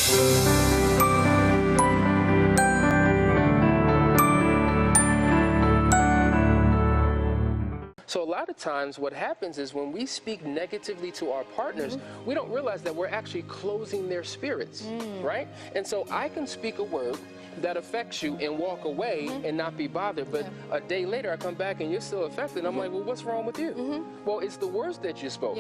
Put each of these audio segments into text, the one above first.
So a lot of times what happens is when we speak negatively to our partners, we don't realize that we're actually closing their spirits, right? And so I can speak a word that affects you and walk away and not be bothered, but a day later I come back and you're still affected. I'm like, well, what's wrong with you? Well, it's the words that you spoke.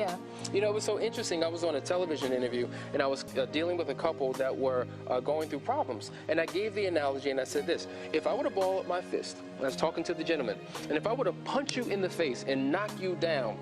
You know, it was so interesting. I was on a television interview and I was dealing with a couple that were going through problems. And I gave the analogy and I said this: if I were to ball up my fist, I was talking to the gentleman, and if I were to punch you in the face and knock you down,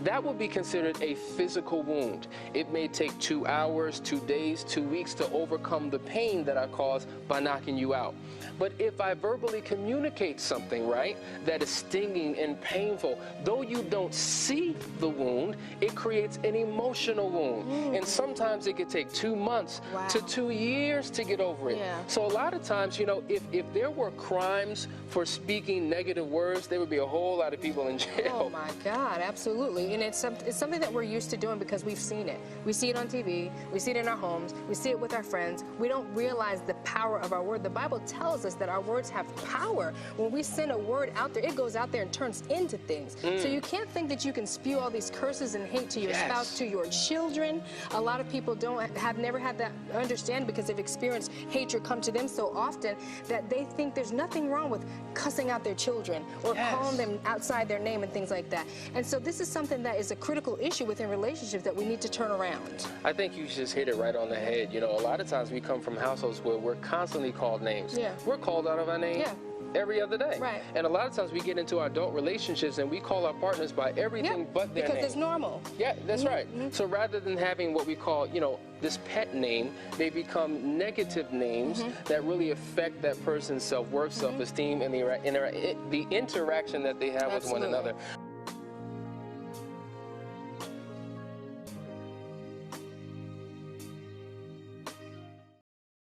that would be considered a physical wound. It may take 2 hours, 2 days, 2 weeks to overcome the pain that I caused by knocking you out. But if I verbally communicate something, right, that is stinging and painful, though you don't see the wound, it creates an emotional wound. And sometimes it could take 2 months to 2 years to get over it. So a lot of times, you know, if there were crimes for speaking negative words, there would be a whole lot of people in jail. Oh my God, absolutely. And it's something that we're used to doing because we've seen it. We see it on TV, we see it in our homes, we see it with our friends. We don't realize the power of our word. The Bible tells us that our words have power. When we send a word out there, it goes out there and turns into things. So you can't think that you can spew all these curses and hate to your spouse, to your children. A lot of people have never had that understanding because they've experienced hatred come to them so often that they think there's nothing wrong with cussing out their children or calling them outside their name and things like that. And so this is something that is a critical issue within relationships that we need to turn around. I think you just hit it right on the head. You know, a lot of times we come from households where we're constantly called names. We're called out of our name every other day. And a lot of times we get into our adult relationships and we call our partners by everything but their name. Because it's normal. Yeah, that's right. So rather than having what we call, you know, this pet name, they become negative names that really affect that person's self-worth, self-esteem, and the interaction that they have with one another.